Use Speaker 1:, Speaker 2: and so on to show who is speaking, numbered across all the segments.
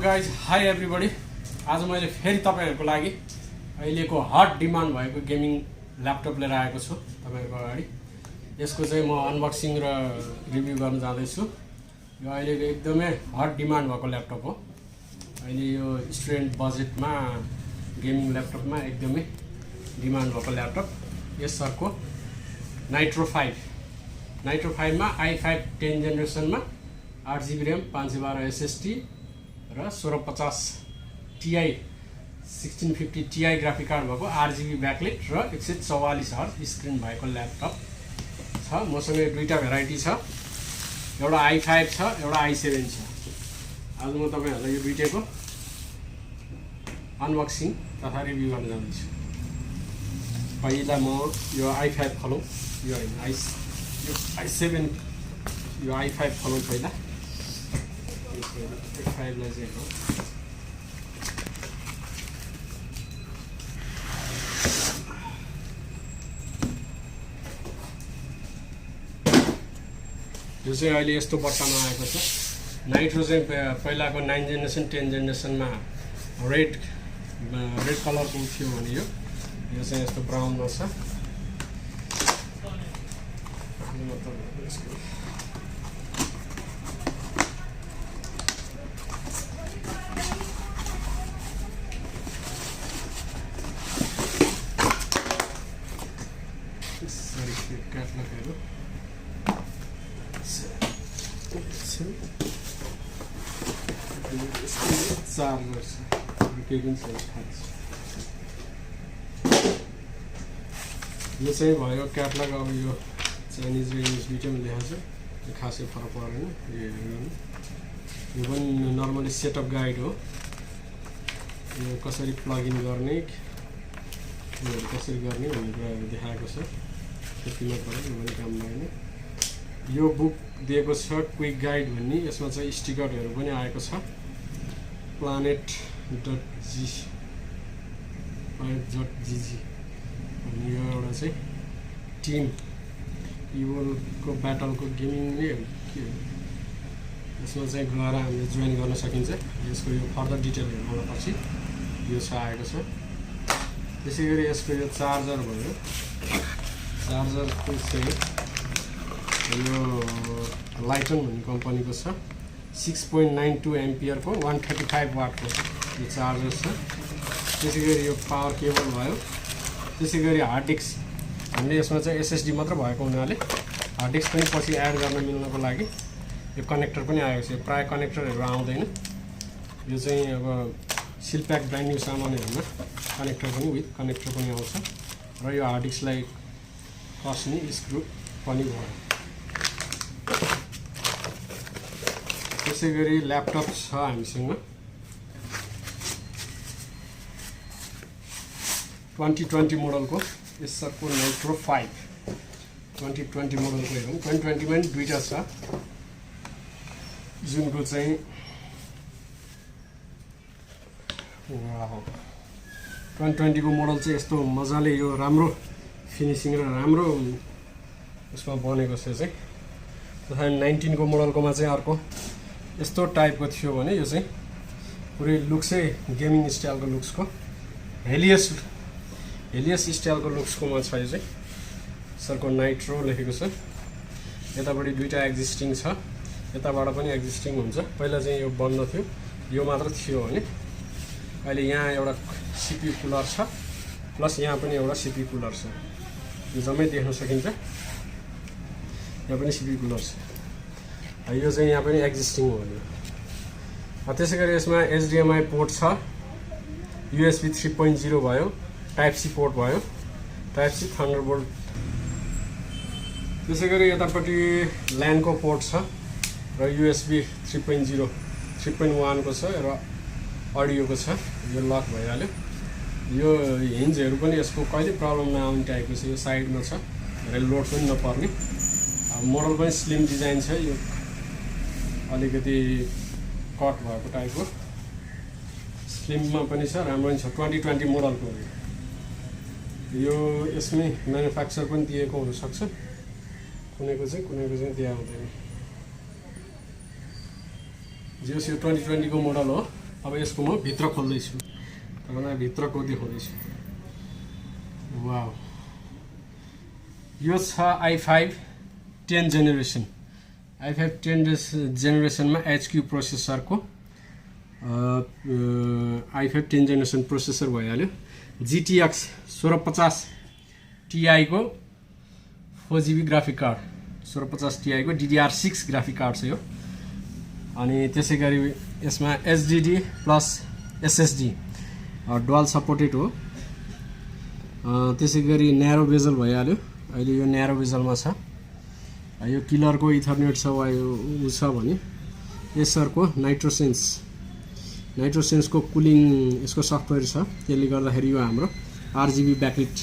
Speaker 1: Guys high everybody आज मैले फेरि तपाईहरुको लागि अहिलेको हट डिमान्ड भएको गेमिङ ल्यापटप लिएर आएको छु तपाईहरुको अगाडि। यसको चाहिँ म अनबक्सिङ र रिभ्यू गर्न जाँदै छु। यो अहिलेको एकदमै हट डिमान्ड भएको ल्यापटप हो। अहिले यो स्टुडेन्ट बजेटमा गेमिङ ल्यापटपमा एकदमै डिमान्ड भएको ल्यापटप। यस सरको नाइट्रो 5 मा i5 10 जेनेरेसनमा 8GB RAM 512 SSD र 1650 Ti 1650 Ti ग्राफिक कार्ड भएको 8GB ब्याकलाइट र 144 हर्ज स्क्रिन भएको ल्यापटप छ। मसँग दुईटा भेराइटी छ, एउटा i5 छ, एउटा i7 छ। आज म तपाईहरुलाई यो दुईटैको अनबक्सिङ तथा रिभ्यू गर्न जान्छु। पहिला म यो i5 खोलौँ, यो हैन i7 यो i5 खोलौँ पहिला। i5 लाई चाहिँ हो यो चाहिँ अहिले यस्तो बट्टामा आएको छ। नाइट्रो चाहिँ पहिलाको 9 जेनेरेसन 10 जेनेरेसनमा रेड कलरको थियो भने यो चाहिँ यस्तो ब्राउनमा छ। क्याटलगहरु चार्जर छ, केही पनि छैन। यो चाहिँ भयो क्याटलग। अब यो चाइनिज र इङ्ग्लिस दुईटैमा लेखेको छ, खासै फरक पर्दैन। यो पनि नर्मली सेटअप गाइड हो। यो कसरी प्लग इन गर्ने, कसरी गर्ने भन्ने कुराहरू देखाएको छ। त्यति मात्र हो, यो पनि काम लाग्ने। यो बुक दिएको छ क्विक गाइड भन्ने, यसमा चाहिँ स्टिकरहरू पनि आएको छ। planet.gg भन्ने यो एउटा चाहिँ टिम इभोलको ब्याटलको गेमिङले के हो, यसमा चाहिँ गएर हामीले जोइन गर्न सकिन्छ। यसको यो फर्दर डिटेलहरू आउनपछि यो छ आएको छ। त्यसै गरी यसको यो चार्जर भयो। चार्जरको चाहिँ यो लाइटन भन्ने कम्पनीको छ। 6.92 एम्पियरको 135 वाटको यो चार्जर छ। त्यसै गरी यो पावर केबल भयो। त्यसै गरी हार्ड डिस्क, हामीले यसमा चाहिँ एसएसडी मात्र भएको हुनाले हार्ड डिस्क पनि पछि एड गर्न मिल्नको लागि यो कनेक्टर पनि आएको छ। प्राय कनेक्टरहरू आउँदैन। यो चाहिँ अब सिलप्याक ब्रान्ड न्यू सामानहरूमा कनेक्टर पनि विथ कनेक्टर पनि आउँछ र यो हार्ड डिस्कलाई कस्ने स्क्रु पनि भयो। त्यसै गरी ल्यापटप छ हामीसँग 2020 मोडलको। यस सरको नाइट्रो 5 2020 मोडलको हेरौँ। 2020 मा दुईटा छ, जुनको चाहिँ 2020 को मोडल चाहिँ यस्तो मजाले यो राम्रो फिनिसिङ र राम्रो उसमा बनेको छ चाहिँ। तथा 19 को मोडलकोमा चाहिँ अर्को यस्तो टाइपको थियो भने यो चाहिँ पुरै लुक्सै गेमिङ स्टाइलको लुक्सको हेलियस स्टाइलको लुक्सकोमा छ। यो चाहिँ सरको नाइट्रो लेखेको छ। यतापट्टि दुईटा एक्जिस्टिङ छ, यताबाट पनि एक्जिस्टिङ हुन्छ। पहिला चाहिँ यो बन्द थियो, यो मात्र थियो भने अहिले यहाँ एउटा सिपी कुलर छ, प्लस यहाँ पनि एउटा सिपी कुलर छ। यो जम्मै देख्न सकिन्छ। यहाँ पनि सिपी कुलर छ। यो चाहिँ यहाँ पनि एक्जिस्टिङ हो यो। त्यसै गरी यसमा HDMI पोर्ट छ, USB 3.0 भयो, टाइप सी पोर्ट भयो, टाइप सी थन्डरबोल्ट। त्यसै गरी यतापट्टि ल्यानको पोर्ट छ र USB 3.0 3.1 को छ र अडियोको छ। यो लक भइहाल्यो। यो हिन्जहरू पनि यसको कहिले प्रब्लम नआउने टाइपको छ। यो साइडमा छ र लोड पनि नपर्ने। मोडल पनि स्लिम डिजाइन छ यो अलिकति कट भएको टाइपको स्लिममा पनि छ राम्रो छ 2020 मोडलको यो यसमै म्यानुफ्याक्चर पनि दिएको हुनसक्छ कुनैको चाहिँ दिएको हुँदैन जस यो 2020 को मोडल हो अब यसको म भित्र खोल्दैछु तपाईलाई भित्रको देखाउँदैछु वाउ यो छ i5 10 जेनेरेसन i5 10 जेनेरेसनमा HQ प्रोसेसरको i5 10 जेनेरेसन प्रोसेसर भइहाल्यो GTX 1650 Ti को 4GB ग्राफिक कार्ड 1650 Ti को DDR6 ग्राफिक कार्ड छ यो अनि त्यसैगरी यसमा SSD plus SSD dual supported हो त्यसैगरी न्यारो बेजल भइहाल्यो अहिले यो न्यारो बेजलमा छ यो किलरको इथरनेट छ वा यो छ भने एसरको नाइट्रोसेन्स को कुलिङ यसको सफ्टवेयर छ त्यसले गर्दाखेरि यो हाम्रो RGB ब्याकलाइट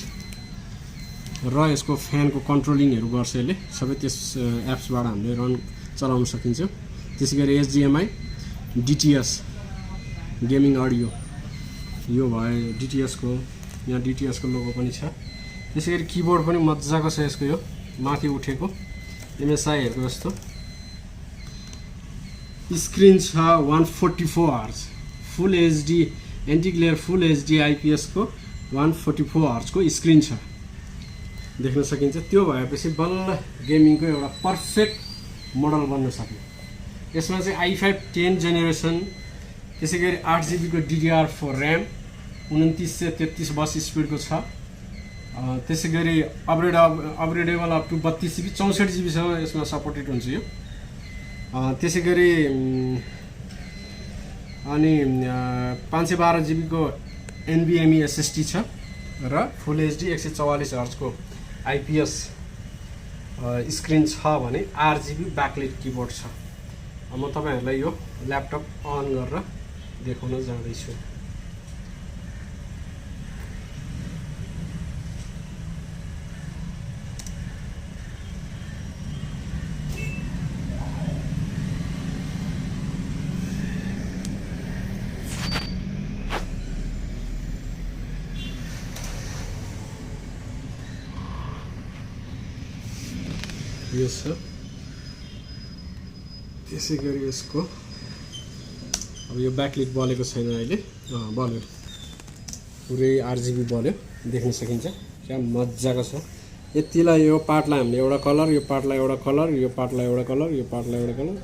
Speaker 1: र यसको फ्यानको कन्ट्रोलिङहरु गर्छ यसले सबै त्यस एप्सबाट हामीले रन चलाउन सकिन्छ त्यसैगरी HDMI DTS गेमिङ अडियो यो भयो DTS को यहाँ DTS को लोगो पनि छ त्यसैगरी किबोर्ड पनि मज्जाको छ यसको यो माथि उठेको MSI हेरको जस्तो स्क्रिन छ 144 हर्ज फुल HD एन्टी ग्लेयर फुल HD IPS को 144 हर्ज को स्क्रिन छ देख्न सकिन्छ त्यो भएपछि बल्ल गेमिङको एउटा पर्फेक्ट मोडल बन्न सक्यो यसमा चाहिँ i5 10 जेनेरेसन त्यसैगरी 8GB को DDR4 RAM 2933 बस स्पिडको छ त्यसैगरी upgradable up to 32GB 64GB सम्म यसमा सपोर्टेड हुन्छ यो त्यसैगरी अनि 512GB को NVMe SSD छ र फुल HD 144 हर्ज को IPS स्क्रिन छ भने RGB ब्याकलाइट किबोर्ड छ म तपाईहरुलाई यो ल्यापटप अन गरेर देखाउन जाँदैछु यो छ त्यसैगरी यसको अब यो ब्याकलाइट बलेको छैन अहिले बल्यो पुरै RGB बल्यो देख्न सकिन्छ क्या मज्जाको छ यतिलाई यो पार्टलाई हामीले एउटा कलर यो पार्टलाई एउटा कलर यो पार्टलाई एउटा कलर यो पार्टलाई एउटा कलर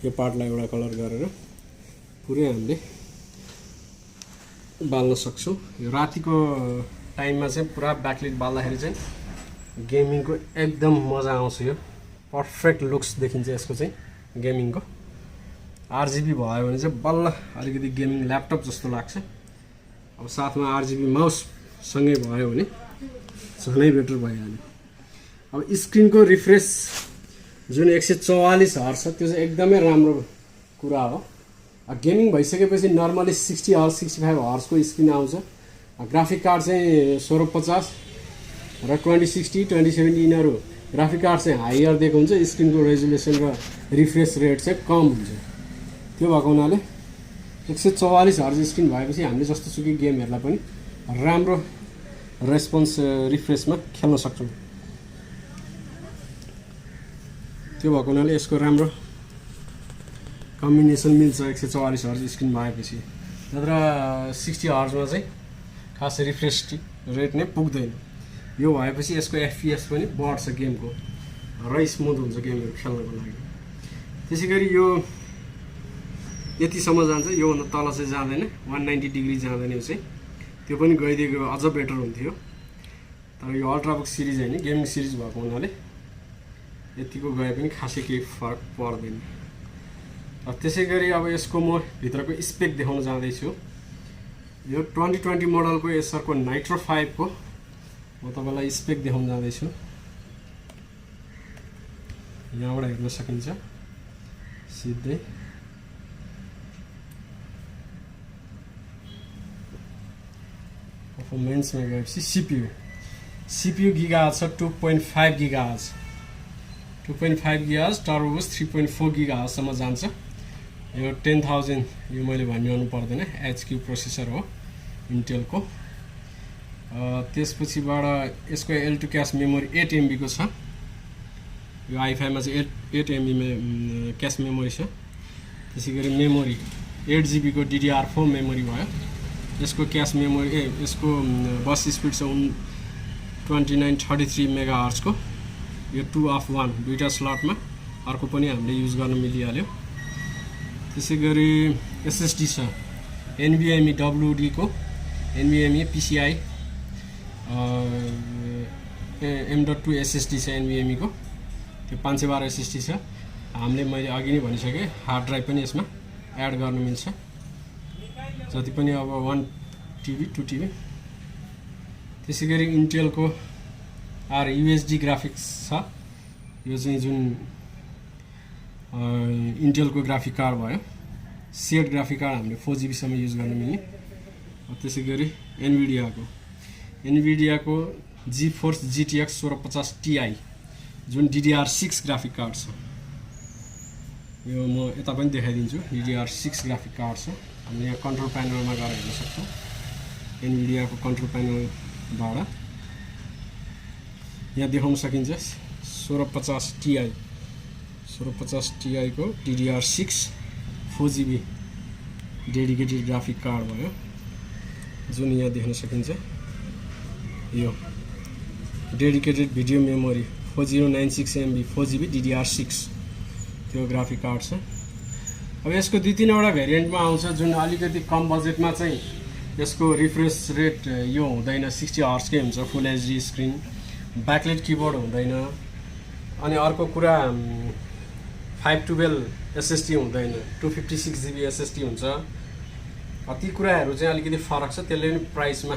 Speaker 1: यो पार्टलाई एउटा कलर गरेर पुरै हामीले बाल्न सक्छौं यो रातिको टाइममा चाहिँ पुरा ब्याकलाइट बाल्दाखेरि चाहिँ गेमिङको एकदम मजा आउँछ यो पर्फेक्ट लुक्स देखिन्छ यसको चाहिँ गेमिङको RGB भयो भने चाहिँ बल्ल अलिकति गेमिङ ल्यापटप जस्तो लाग्छ अब साथमा RGB माउस सँगै भयो भने झनै बेटर भइहाल्यो अब स्क्रिनको रिफ्रेश जुन 144 हर्ज छ त्यो चाहिँ एकदमै राम्रो कुरा हो गेमिङ भइसकेपछि नर्मली 60 हर्ज 65 हर्ज को स्क्रिन आउँछ ग्राफिक कार्ड चाहिँ 1650 र 2060 2070 यिनीहरु ग्राफिक कार्ड चाहिँ हायर दिएको हुन्छ स्क्रिनको रेजोल्युसन र रिफ्रेश रेट चाहिँ कम हुन्छ त्यो भएको हुनाले 144 हर्ज स्क्रिन भएपछि हामीले जस्तो सुकै गेमहरुलाई पनि राम्रो रेस्पोन्स रिफ्रेशमा खेल्न सक्छौं त्यो भएको हुनाले यसको राम्रो कम्बिनेसन मिल्छ 144 हर्ज स्क्रिन भएपछि नत्र 60 हर्जमा चाहिँ खास रिफ्रेश रेट नै पुग्दैन यो भएपछि यसको FPS पनि बढ्छ गेमको र स्मुथ हुन्छ गेमहरु खेल्नको लागि त्यसैगरी यो यतिसम्म जान्छ यो भन्दा तल चाहिँ जाँदैन 190 डिग्री जाँदैन यो चाहिँ त्यो पनि गइदिएको अझ बेटर हुन्थ्यो तर यो अल्ट्राबुक सिरिज हैन गेमिङ सिरिज भएको हुनाले यतिको गए पनि खासै केही फरक पर्दैन त्यसैगरी अब यसको म भित्रको स्पेक देखाउन जाँदै छु यो 2020 मोडलको एसरको नाइट्रो 5 को म तपाईलाई स्पेक देखाउन जाँदै छु यहाँबाट हेर्न सकिन्छ सिधै परफर्मेन्समा गएपछि CPU गिगाहर्ज छ 2.5 गिगाहर्ज 2.5 GHz टर्बो बुस्ट 3.4 GHz सम्म जान्छ। यो 10,000 यो मैले भनिरहनु पर्दैन, HQ प्रोसेसर हो इन्टेलको। त्यसपछिबाट यसको L2 क्याश मेमोरी 8 MB को छ। यो i5 मा चाहिँ 8 MB क्याश मेमोरी छ। त्यसैगरी मेमोरी 8 GB को DDR4 मेमोरी भयो। यसको क्याश मेमोरी यसको बस स्पिड छ 2933 MHz को। यो 2/1 दुईटा स्लटमा अर्को पनि हामीले युज गर्न मिलिहाल्यो। त्यसैगरी SSD छ NVMe WD को, NVMe PCI M.2 SSD छ NVMe को। त्यो 512 SSD छ। हामीले मैले अघि नै भनिसकेँ हार्ड ड्राइभ पनि यसमा एड गर्न मिल्छ। जति पनि अब 1 TB 2 TB। त्यसैगरी इन्टेलको USD ग्राफिक्स छ। यो चाहिँ जुन इन्टेलको ग्राफिक कार्ड भयो, सेड ग्राफिक कार्ड हामीले 4 GB सम्म युज गर्न मिल्ने। त्यसैगरी NVIDIA को GeForce GTX 1650 Ti जुन DDR6 ग्राफिक कार्ड छ। यो म यता पनि देखाइदिन्छु। DDR6 ग्राफिक कार्ड छ। हामीले यहाँ कन्ट्रोल प्यानलमा गएर हेर्न सक्छौँ। NVIDIA को कन्ट्रोल प्यानलबाट यहाँ देखाउन सकिन्छ 1650 Ti को DDR6 4 GB dedicated graphic card भयो, जुन यहाँ देख्न सकिन्छ। यो dedicated video memory 4096 MB 4 GB DDR6 त्यो ग्राफिक कार्ड छ। अब यसको 2-3वटा भेरिएन्टमा आउँछ, जुन अलिकति कम बजेटमा चाहिँ यसको रिफ्रेस रेट यो हुँदैन, 60 Hz कै हुन्छ, फुल HD स्क्रिन, ब्याकलाइट किबोर्ड हुँदैन। अनि अर्को कुरा 512 SSD हुँदैन, 256 GB SSD हुन्छ। ती कुराहरू चाहिँ अलिकति फरक छ। त्यसले पनि प्राइसमा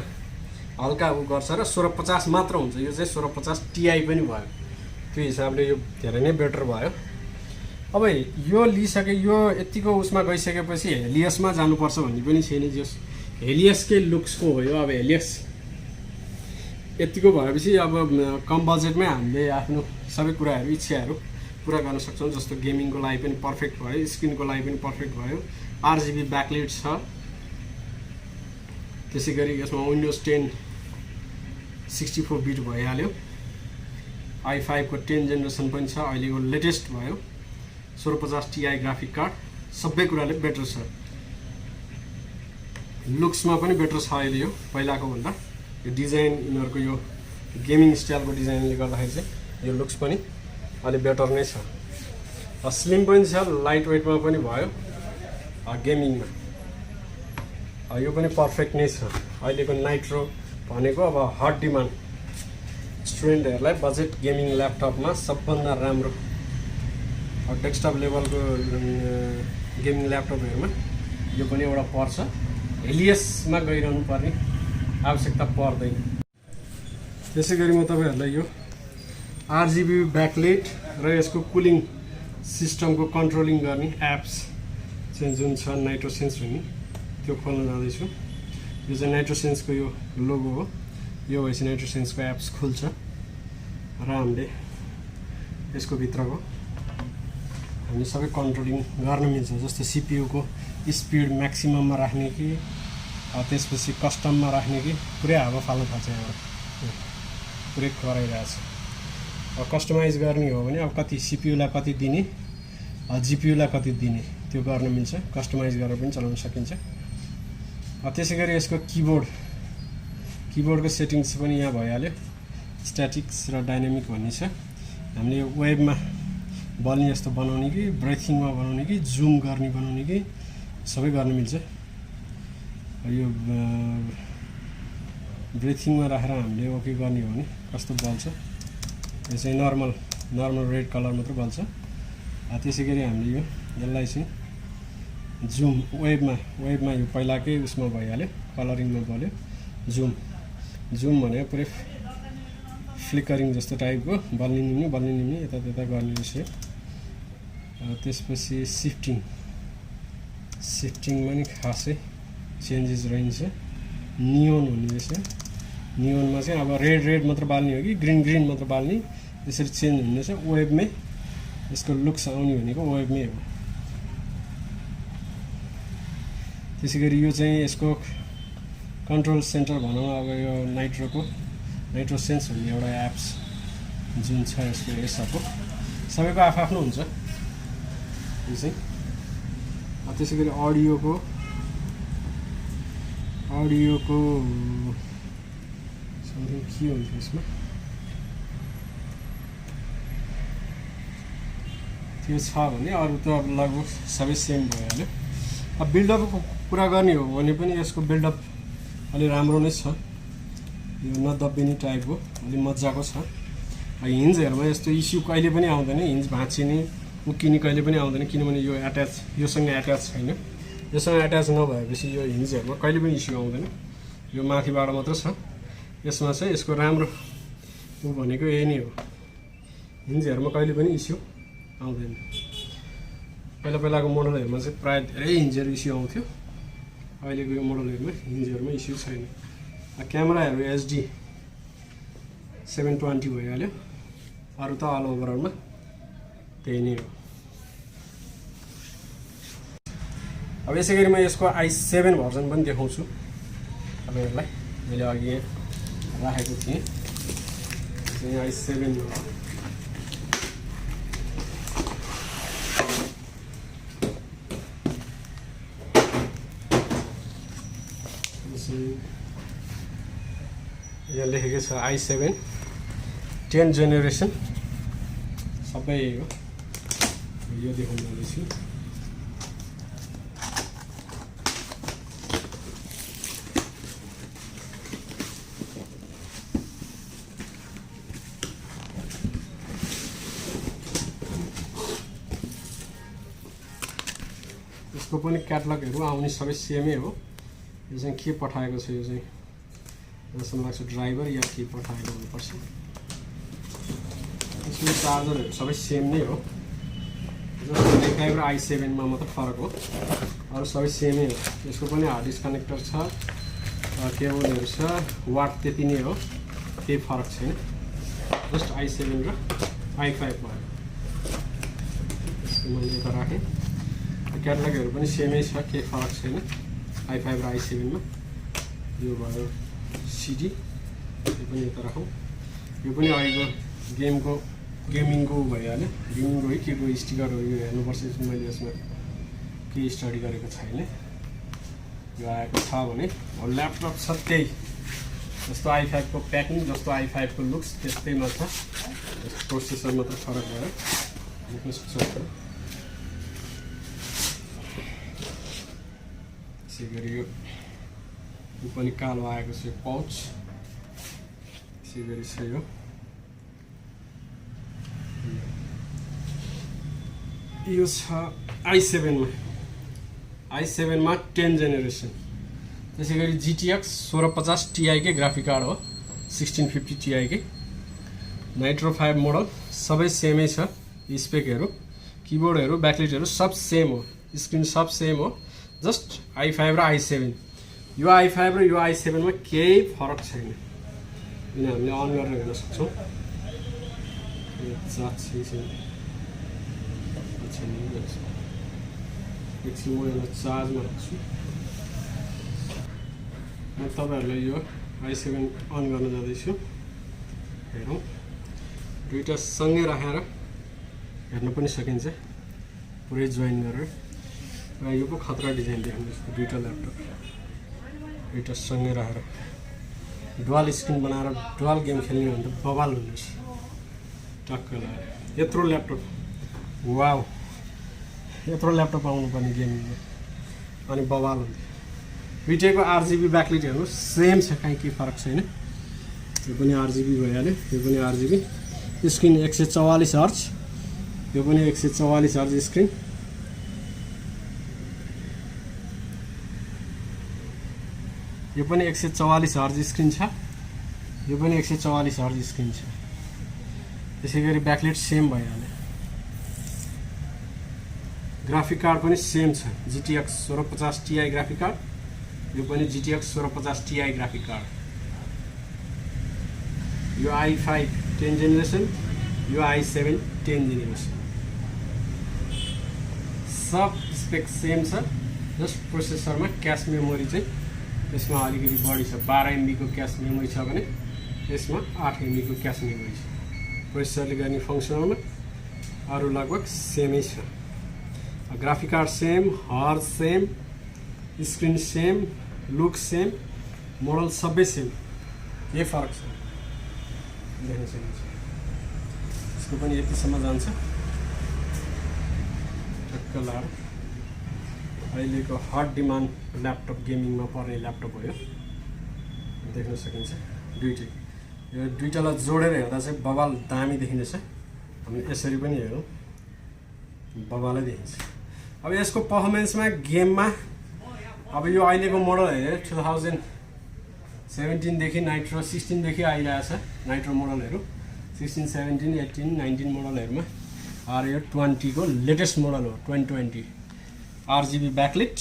Speaker 1: हल्का गर्छ र 1650 मात्र हुन्छ। यो चाहिँ 1650 Ti पनि भयो। त्यो हिसाबले यो धेरै नै बेटर भयो। अब यो लिइसके, यो यतिको उसमा गइसकेपछि हेलियसमा जानुपर्छ भन्ने पनि छैन। जस हेलियसकै लुक्सको हो यो। अब हेलियस यतिको भएपछि अब कम बजेटमै हामीले आफ्नो सबै कुराहरू इच्छाहरू पुरा गर्न सक्छौँ। जस्तो गेमिङको लागि पनि पर्फेक्ट भयो, स्क्रिनको लागि पनि पर्फेक्ट भयो। RGB ब्याकलाइट छ। त्यसैगरी यसमा विन्डोज 10 64 बिट भइहाल्यो। i5 को 10 जेनेरेसन पनि छ, अहिलेको लेटेस्ट भयो। 1650 Ti ग्राफिक कार्ड, सबै कुराले बेटर छ। लुक्समा पनि बेटर छ अहिले यो पहिलाको भन्दा। यो डिजाइन यिनीहरूको यो गेमिङ स्टाइलको डिजाइनले गर्दाखेरि चाहिँ यो लुक्स पनि अलि बेटर नै छ। स्लिम पनि छ, लाइट वेटमा पनि भयो। गेमिङमा यो पनि पर्फेक्ट नै छ। अहिलेको नाइट्रो भनेको अब हट डिमान्ड स्टुडेन्टहरूलाई बजेट गेमिङ ल्यापटपमा सबभन्दा राम्रो डेस्कटप लेभलको गेमिङ ल्यापटपहरूमा यो पनि एउटा पर्छ। हेलियसमा गइरहनु पर्ने आवश्यकता पर्दैन। त्यसैगरी म तपाईहरुलाई यो RGB ब्याकलाइट र यसको कुलिङ सिस्टमको कन्ट्रोलिङ गर्ने एप्स चाहिँ जुन छ नाइट्रोसेन्स भन्ने, त्यो खोल्न जाँदैछु। यो चाहिँ नाइट्रोसेन्सको यो लोगो हो। यो भएपछि नाइट्रोसेन्सको एप्स खुल्छ र हामीले यसको भित्रको हामी सबै कन्ट्रोलिङ गर्न मिल्छ। जस्तो CPU को स्पिड म्याक्सिमममा राख्ने कि त्यसपछि कस्टममा राख्ने कि पुरै हावा फाल्न थाल्छ। यहाँबाट पुरै कराइरहेछ। अब कस्टमाइज गर्ने हो भने अब कति CPU लाई कति दिने, GPU लाई कति दिने, त्यो गर्न मिल्छ। कस्टमाइज गरेर पनि चलाउन सकिन्छ। त्यसैगरी यसको किबोर्डको सेटिङ्स पनि यहाँ भइहाल्यो। स्ट्याटिक्स र डाइनामिक भन्ने छ। हामीले यो वेबमा बल्ने जस्तो बनाउने कि ब्रेथिङमा बनाउने कि जुम गर्ने बनाउने कि सबै गर्न मिल्छ। यो ब्रेथिङमा राखेर हामीले ओके गर्ने हो भने कस्तो बल्छ, यो चाहिँ नर्मल रेड कलर मात्र बल्छ। त्यसैगरी हामीले यो यसलाई चाहिँ जुम वेबमा यो पहिलाकै उसमा भइहाल्यो, कलरिङमा बल्यो। जुम भने पुरै फ्लिकरिङ जस्तो टाइपको बल्ने निम्ने यता गर्ने रहेछ। त्यसपछि सिफ्टिङमा नि खासै चेन्जेस रहन्छ। नियोन हुने रहेछ। नियोनमा चाहिँ अब रेड मात्र बाल्ने हो कि ग्रिन मात्र बाल्ने, त्यसरी चेन्ज हुने रहेछ। यसको लुक्स आउने भनेको वेबमै हो। त्यसै गरी यो चाहिँ यसको कन्ट्रोल सेन्टर भनौँ अब यो नाइट्रो सेन्स भन्ने एउटा एप्स जुन छ यसको एसाको सबैको आफ्नो हुन्छ यो चाहिँ। त्यसै गरी अडियोको समथिङ के हुन्छ यसमा त्यो छ भने अरू त लगभग सबै सेम भइहाल्यो। अब बिल्डअपको कुरा गर्ने हो भने पनि यसको बिल्डअप अलि राम्रो नै छ, यो नदब्बिने टाइपको अलि मजाको छ। हिन्जहरूमा यस्तो इस्यु कहिले पनि आउँदैन, हिन्ज भाँचिने उक्किने कहिले पनि आउँदैन, किनभने यो योसँग एट्याच छैन। योसँग एट्याच नभएपछि यो हिन्जहरूमा कहिले पनि इस्यु आउँदैन, यो माथिबाट मात्र छ। यसमा चाहिँ यसको राम्रो भनेको यही नै हो, हिन्जहरूमा कहिले पनि इस्यु आउँदैन। पहिलाको मोडलहरूमा चाहिँ प्रायः धेरै हिन्जहरू इस्यु आउँथ्यो, अहिलेको यो मोडलहरूमा हिन्जहरूमा इस्यु छैन। क्यामेराहरू HD 720 भइहाल्यो, अरू त अल ओभरअलमा त्यही नै हो। अब यसै गरी म यसको i7 भर्जन पनि देखाउँछु तपाईँहरूलाई। मैले अघि राखेको थिएँ i7 यहाँ लेखेको छ i7 10th जेनेरेसन, सबै हो यो देखाउन जाँदैछु। यसको पनि क्याटलगहरू आउने सबै सेमै हो। यो चाहिँ के पठाएको छ, यो चाहिँ जस्तो लाग्छ ड्राइभर या के पठाएको हुनुपर्छ। यसको चार्जरहरू सबै सेम नै हो, जस्तो i5 र i7 मा मात्र फरक हो, अरू सबै सेमै हो। यसको पनि हार्ड डिस्क कनेक्टर छ, केबलहरू छ, वाट त्यति नै हो, केही फरक छैन। जस्ट i7 र i5 भयो। यसको मैले यता राखेँ। क्याटलगहरू पनि सेमै छ, केही फरक छैन i5 र i7 मा। यो भयो CD, यो पनि यता राखौँ। यो पनि अहिलेको गेमिङको भइहाल्यो, गेमिङको है के को स्टिकरहरू यो हेर्नुपर्छ। मैले यसमा केही स्टडी गरेको छैन, यो आएको छ भने। अब ल्यापटप छ त्यही, जस्तो i5 को प्याकिङ, जस्तो i5 को लुक्स त्यस्तैमा छ, प्रोसेसर मात्र फरक भयो, देख्न सक्छ। त्यसै गरी यो पनि कालो आएको छ पाउच, त्यसै गरी छ यो छ i7 मा 10 जेनेरेसन। त्यसै गरी GTX 1650 Ti कै ग्राफिक कार्ड हो, 1650 Ti कै नाइट्रो 5 मोडल, सबै सेमै छ। स्पेकहरू, किबोर्डहरू, ब्याकलाइटहरू सब सेम हो, स्क्रिन सब सेम हो, जस्ट i5 र i7। यो i5 र यो i7 मा केही फरक छैन, किन हामीले अन गरेर हेर्न सक्छौँ। एकछिन म यसलाई चार्जमा राख्छु। म तपाईँहरूलाई यो i7 अन गर्न जाँदैछु, हेरौँ। दुईवटा सँगै राखेर हेर्न पनि सकिन्छ, पुरै जोइन गरेर। र यो पो खतरा डिजाइन देख्नुहोस्, दुईवटा ल्यापटप दुईवटा सँगै राखेर डुअल स्क्रिन बनाएर डुअल गेम खेल्ने भने त बवाल हुनुहोस्, टक्क लाग्यो। यत्रो ल्यापटप, वाउ, यत्रो ल्यापटप आउनुपर्ने गेमिङमा, अनि बवाल हुन्थ्यो। दुइटैको RGB ब्याकलाइट हेर्नुहोस्, सेम छ, कहीँ केही फरक छैन। यो पनि RGB भइहाल्यो, यो पनि RGB। स्क्रिन 144 हर्ज, यो पनि 144 हर्ज स्क्रिन। यो पनि 144 हर्ज स्क्रिन छ, यो पनि 144 हर्ज स्क्रिन छ। त्यसै गरी ब्याकलाइट सेम भइहाल्यो। ग्राफिक कार्ड पनि सेम छ, GTX 1650 Ti ग्राफिक कार्ड, यो पनि GTX 1650 Ti ग्राफिक कार्ड। यो i5 10 जेनेरेसन, यो i7 10 जेनेरेसन। सब स्पेक सेम छ, जस्ट प्रोसेसरमा क्यास मेमोरी चाहिँ यसमा अलिकति बढी छ। 12 MB को क्यास मेमोरी छ भने यसमा 8 MB को क्यास मेमोरी छ। प्रोसेसरले गर्ने फङ्सनलमा अरू लगभग सेमै छ। Graphic card same, hertz same, screen same, look same, model सबै सेम, के फरक छ देख्न सकिन्छ। यसको पनि यतिसम्म जान्छ टक्क लाएर। अहिलेको हट डिमान्ड ल्यापटप गेमिङमा पर्ने ल्यापटप हो यो, देख्न सकिन्छ। दुइटै यो दुइटालाई जोडेर हेर्दा चाहिँ बबाल दामी देखिँदैछ। हामी यसरी पनि हेरौँ बबालै देखिन्छ। अब यसको पर्फर्मेन्समा गेममा अब यो अहिलेको मोडल हेऱ्यो 2017 देखि नाइट्रो 16 देखि आइरहेछ नाइट्रो मोडलहरू 16, 17, 18, 19 मोडलहरूमा। र यो 20 को लेटेस्ट मोडल हो 2020। 8GB backlit,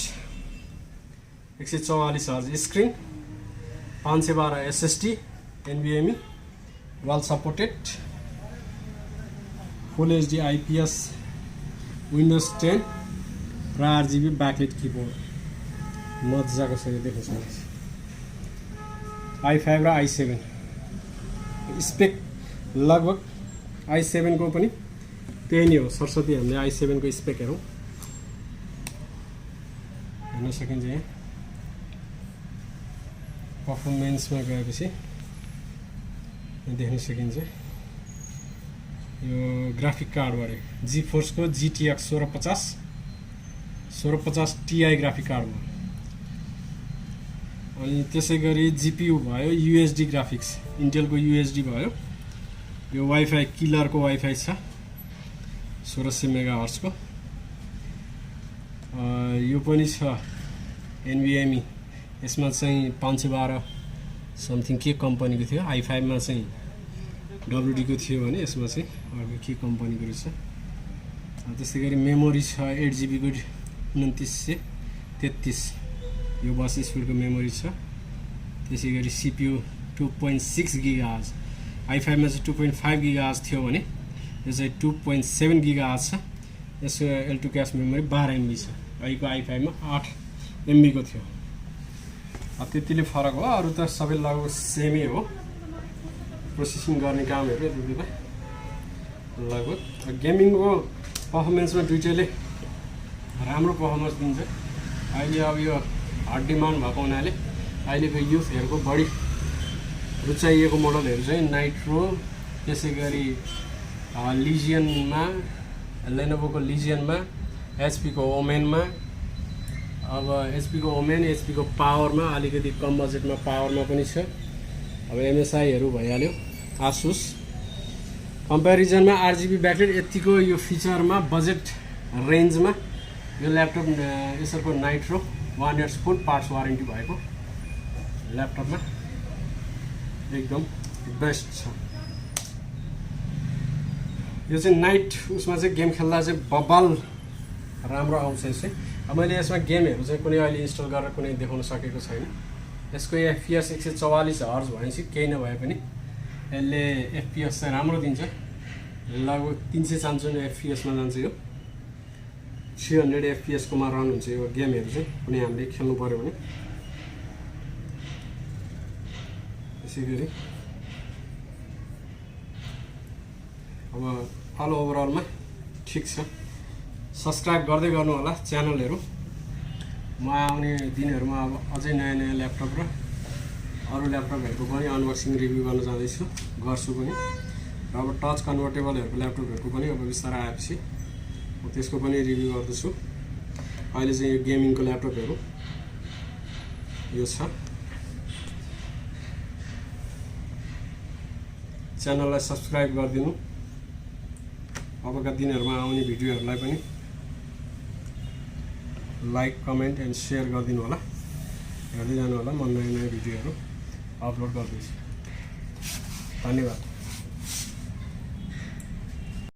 Speaker 1: 144 hertz screen, 512 SSD, NVMe, वाल supported, full HD IPS, Windows 10 र 8GB ब्याकलिट किबोर्ड। मजाको छ यो, देख्न सक्नुहुन्छ। i5 र i7 स्पेक लगभग i7 को पनि त्यही नै हो। सरस्वती हामीले i7 को स्पेक हेरौँ, हेर्न सकिन्छ। यहाँ पर्फर्मेन्समा गएपछि देख्न सकिन्छ। यो ग्राफिक कार्डबाट GeForce को GTX 1650 Ti ग्राफिक कार्ड हो। अनि त्यसै गरी GPU भयो USD ग्राफिक्स, इन्टेलको USD भयो। यो वाइफाई किलरको वाइफाई छ 1600 मेगाहर्ट्ज को। यो पनि छ NVMe, यसमा चाहिँ 512 समथिङ के कम्पनीको थियो। i5 मा चाहिँ WD को थियो भने यसमा चाहिँ अर्को के कम्पनीको रहेछ। त्यसै गरी मेमोरी छ 8GB को 2933, यो बस स्पिडको मेमोरी छ। त्यसै गरी CPU 2.6 GHz, i5 मा चाहिँ 2.5 GHz थियो भने यो चाहिँ 2.7 GHz छ। यसको L2 क्यास मेमोरी 12 MB छ। अहिलेको i5 मा 8 MB को थियो। त्यतिले फरक हो, अरू त सबै लगभग सेमै हो। प्रोसेसिङ गर्ने कामहरू यतिले लगभग। गेमिङको पर्फर्मेन्समा दुइटैले राम्रो पर्फर्मेन्स दिन्छ। अहिले अब यो हट डिमान्ड भएको हुनाले अहिलेको युथहरूको बढी रुचाइएको मोडलहरू चाहिँ नाइट्रो, त्यसै गरी लिजियनमा, लेनोभोको लिजियनमा, HP को ओमेनमा, अब HP को ओमेन, HP को पावरमा, अलिकति कम बजेटमा पावरमा पनि छ। अब MSIहरू भइहाल्यो। आसुस कम्पेरिजनमा 8GB ब्याकलिट यतिको यो फिचरमा बजेट रेन्जमा यो ल्यापटप यसको नाइट्रो 1 year फुल पार्ट्स वारेन्टी भएको ल्यापटपमा एकदम बेस्ट छ। यो चाहिँ नाइट उसमा चाहिँ गेम खेल्दा चाहिँ बबाल राम्रो आउँछ यसै। अब मैले यसमा गेमहरू चाहिँ कुनै अहिले इन्स्टल गरेर कुनै देखाउन सकेको छैन। यसको FPS 144 हर्ज भनेपछि केही नभए पनि यसले FPS चाहिँ राम्रो दिन्छ। लगभग 395 FPS मा जान्छ यो। 300 FPS कोमा रन हुन्छ यो गेमहरू चाहिँ कुनै हामीले खेल्नु पर्यो भने। त्यसै गरी अब अल ओभरअलमा ठिक छ। सब्सक्राइब गर्दै गर्नु होला च्यानलहरू। म आउने दिनहरूमा अब अझै नयाँ नयाँ ल्यापटप र अरू ल्यापटपहरूको पनि अनबक्सिङ रिभ्यू गर्न जाँदैछु, गर्छु पनि। र अब टच कन्भर्टेबलहरूको ल्यापटपहरूको पनि अब बिस्तारै आएपछि म त्यसको पनि रिभ्यू गर्दैछु। अहिले चाहिँ यो गेमिङको ल्यापटपहरू यो छ। च्यानललाई सब्सक्राइब गरिदिनु। अबका दिनहरूमा आउने भिडियोहरूलाई पनि लाइक, कमेन्ट एन्ड सेयर गरिदिनु होला। हेर्दै जानु होला, म नयाँ नयाँ भिडियोहरू अपलोड गर्दैछु। धन्यवाद।